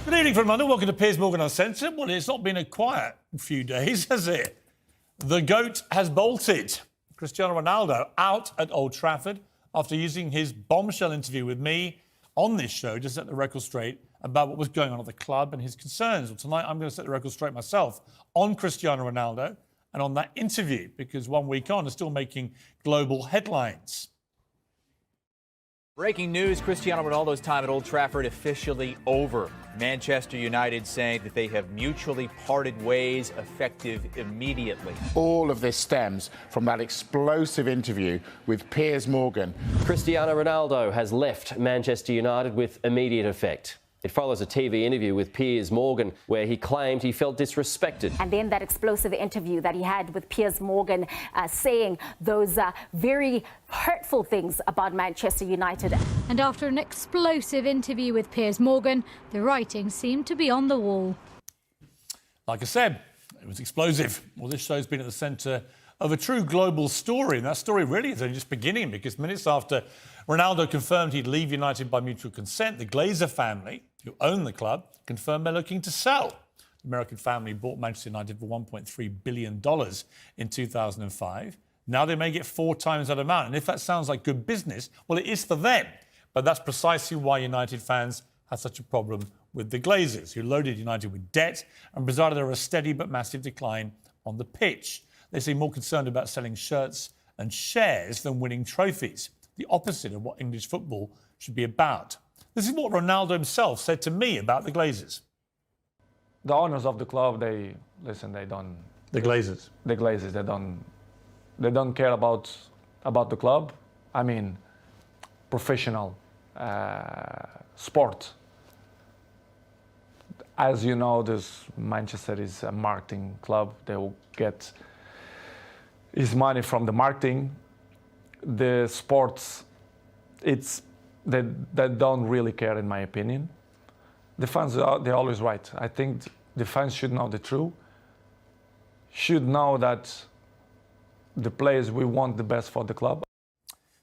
Good evening from London. Welcome to Piers Morgan Uncensored. Well, it's not been a quiet few days, has it? The GOAT has bolted. Cristiano Ronaldo out at Old Trafford after using his bombshell interview with me on this show to set the record straight about what was going on at the club and his concerns. Well, tonight I'm going to set the record straight myself on Cristiano Ronaldo and on that interview, because 1 week on, is still making global headlines. Breaking news, Cristiano Ronaldo's time at Old Trafford officially over. Manchester United saying that they have mutually parted ways, effective immediately. All of this stems from that explosive interview with Piers Morgan. Cristiano Ronaldo has left Manchester United with immediate effect. It follows a TV interview with Piers Morgan where he claimed he felt disrespected. And then that explosive interview that he had with Piers Morgan saying those very hurtful things about Manchester United. And after an explosive interview with Piers Morgan, the writing seemed to be on the wall. Like I said, it was explosive. Well, this show's been at the centre of a true global story, and that story really is only just beginning, because minutes after Ronaldo confirmed he'd leave United by mutual consent, the Glazer family, who own the club, confirmed they're looking to sell. The American family bought Manchester United for $1.3 billion in 2005. Now they may get 4 times that amount. And if that sounds like good business, well, it is for them. But that's precisely why United fans had such a problem with the Glazers, who loaded United with debt and presided over a steady but massive decline on the pitch. They seem more concerned about selling shirts and shares than winning trophies, the opposite of what English football should be about. This is what Ronaldo himself said to me about the Glazers. The owners of the club, The Glazers, they don't care about the club. I mean, professional sport. As you know, Manchester is a marketing club. They will get his money from the marketing. The sports, they don't really care, in my opinion. The fans, they're always right. I think the fans should know the truth, should know that the players, we want the best for the club.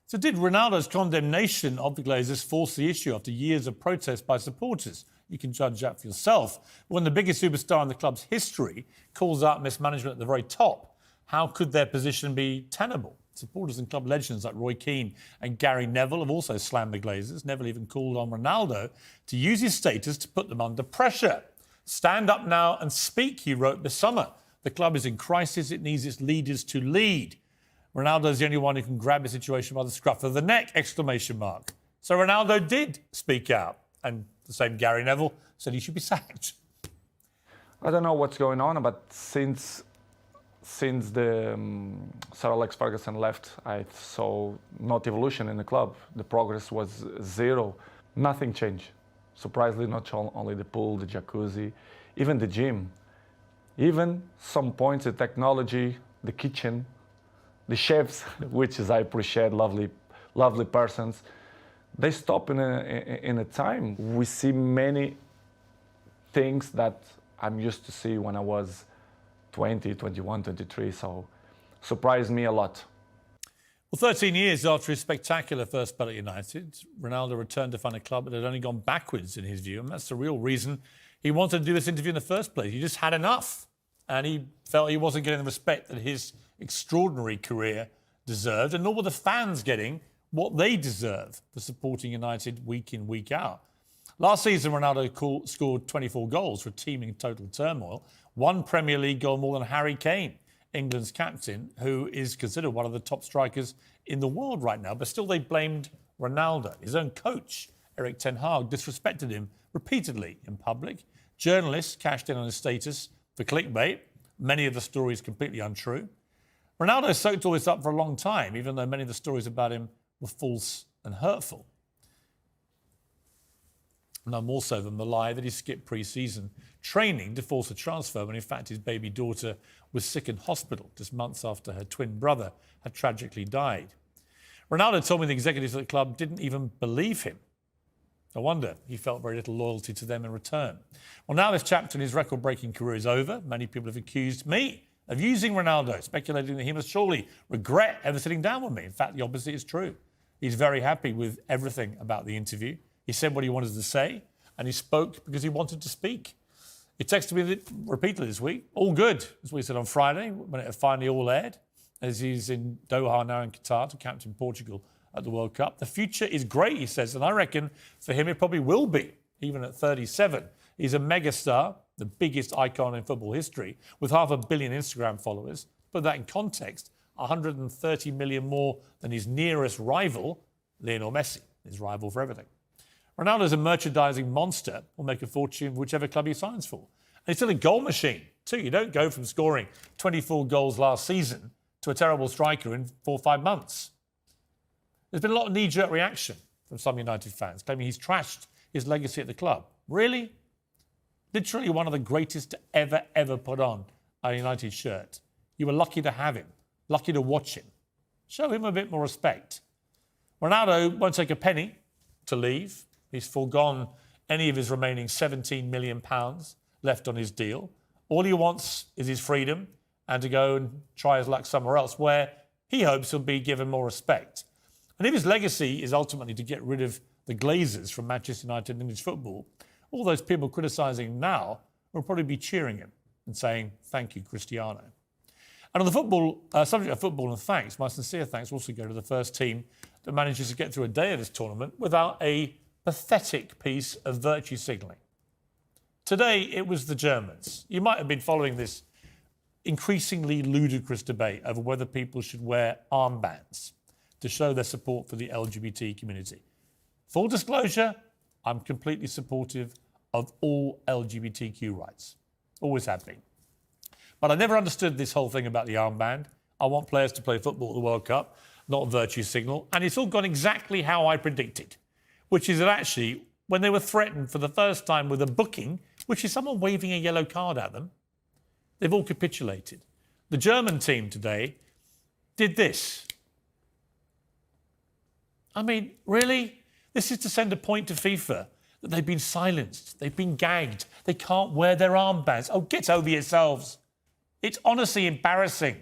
So did Ronaldo's condemnation of the Glazers force the issue after years of protest by supporters? You can judge that for yourself. When the biggest superstar in the club's history calls out mismanagement at the very top, how could their position be tenable? Supporters and club legends like Roy Keane and Gary Neville have also slammed the Glazers. Neville even called on Ronaldo to use his status to put them under pressure. Stand up now and speak, he wrote this summer. The club is in crisis. It needs its leaders to lead. Ronaldo's the only one who can grab the situation by the scruff of the neck, exclamation mark. So Ronaldo did speak out. And the same Gary Neville said he should be sacked. I don't know what's going on, but since the Sir Alex Ferguson left, I saw not evolution in the club. The progress was zero. Nothing changed. Surprisingly, not only the pool, the jacuzzi, even the gym. Even some points, the technology, the kitchen, the chefs, which is I appreciate, lovely persons. They stop in a time. We see many things that I'm used to see when I was 20, 21, 23, so surprised me a lot. Well, 13 years after his spectacular first spell at United, Ronaldo returned to find a club that had only gone backwards in his view, and that's the real reason he wanted to do this interview in the first place. He just had enough, and he felt he wasn't getting the respect that his extraordinary career deserved, and nor were the fans getting what they deserve for supporting United week in, week out. Last season, Ronaldo scored 24 goals for a team in total turmoil, 1 Premier League goal more than Harry Kane, England's captain, who is considered one of the top strikers in the world right now. But still, they blamed Ronaldo. His own coach, Erik ten Hag, disrespected him repeatedly in public. Journalists cashed in on his status for clickbait, many of the stories completely untrue. Ronaldo soaked all this up for a long time, even though many of the stories about him were false and hurtful. No more so than the lie that he skipped pre-season training to force a transfer when in fact his baby daughter was sick in hospital just months after her twin brother had tragically died. Ronaldo told me the executives at the club didn't even believe him. No wonder he felt very little loyalty to them in return. Well, now this chapter in his record-breaking career is over. Many people have accused me of using Ronaldo, speculating that he must surely regret ever sitting down with me. In fact, the opposite is true. He's very happy with everything about the interview. He said what he wanted to say. and he spoke because he wanted to speak. He texted me repeatedly this week. All good, as we said on Friday, when it had finally all aired, as he's in Doha now in Qatar to captain Portugal at the World Cup. The future is great, he says, and I reckon for him it probably will be, even at 37. He's a megastar, the biggest icon in football history, with 500 million Instagram followers. Put that in context, 130 million more than his nearest rival, Lionel Messi, his rival for everything. Ronaldo's a merchandising monster, will make a fortune whichever club he signs for. And he's still a goal machine, too. You don't go from scoring 24 goals last season to a terrible striker in 4 or 5 months. There's been a lot of knee-jerk reaction from some United fans, claiming he's trashed his legacy at the club. Really? Literally one of the greatest to ever put on a United shirt. You were lucky to have him, lucky to watch him. Show him a bit more respect. Ronaldo won't take a penny to leave. He's foregone any of his remaining £17 million left on his deal. All he wants is his freedom and to go and try his luck somewhere else, where he hopes he'll be given more respect. And if his legacy is ultimately to get rid of the Glazers from Manchester United and English football, all those people criticising him now will probably be cheering him and saying, thank you, Cristiano. And on the football subject of football and thanks, my sincere thanks also go to the first team that manages to get through a day of this tournament without a pathetic piece of virtue signalling. Today, it was the Germans. You might have been following this increasingly ludicrous debate over whether people should wear armbands to show their support for the LGBT community. Full disclosure, I'm completely supportive of all LGBTQ rights. Always have been. But I never understood this whole thing about the armband. I want players to play football at the World Cup, not virtue signal. And it's all gone exactly how I predicted, which is that actually, when they were threatened for the first time with a booking, which is someone waving a yellow card at them, they've all capitulated. The German team today did this. I mean, really? This is to send a point to FIFA that they've been silenced, they've been gagged, they can't wear their armbands. Oh, get over yourselves. It's honestly embarrassing.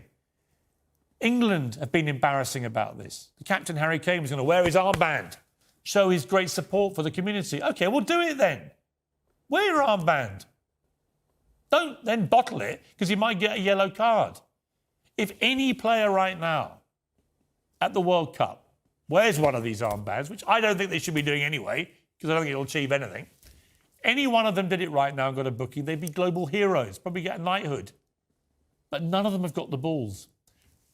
England have been embarrassing about this. The captain, Harry Kane, was going to wear his armband, show his great support for the community. OK, we'll do it then. Wear your armband. Don't then bottle it because you might get a yellow card. If any player right now at the World Cup wears one of these armbands, which I don't think they should be doing anyway, because I don't think it'll achieve anything, any one of them did it right now and got a booking, they'd be global heroes, probably get a knighthood. But none of them have got the balls.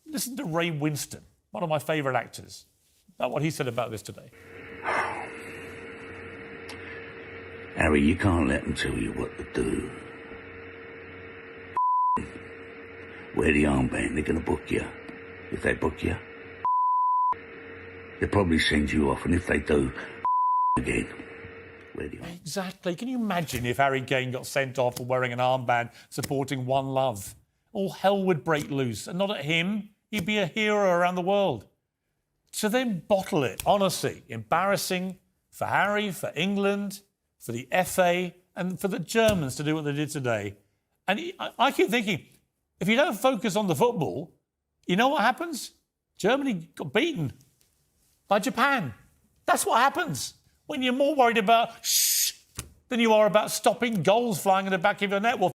Listen to Ray Winston, one of my favourite actors, about what he said about this today. Harry, you can't let them tell you what to do. Wear the armband, they're going to book you. If they book you, they'll probably send you off, and if they do, again. Wear the armband. Exactly. Can you imagine if Harry Kane got sent off for wearing an armband supporting One Love? All hell would break loose, and not at him. He'd be a hero around the world. To then bottle it, honestly, embarrassing for Harry, for England, for the FA, and for the Germans to do what they did today. And I keep thinking, if you don't focus on the football, you know what happens? Germany got beaten by Japan. That's what happens when you're more worried about than you are about stopping goals flying in the back of your net. Well,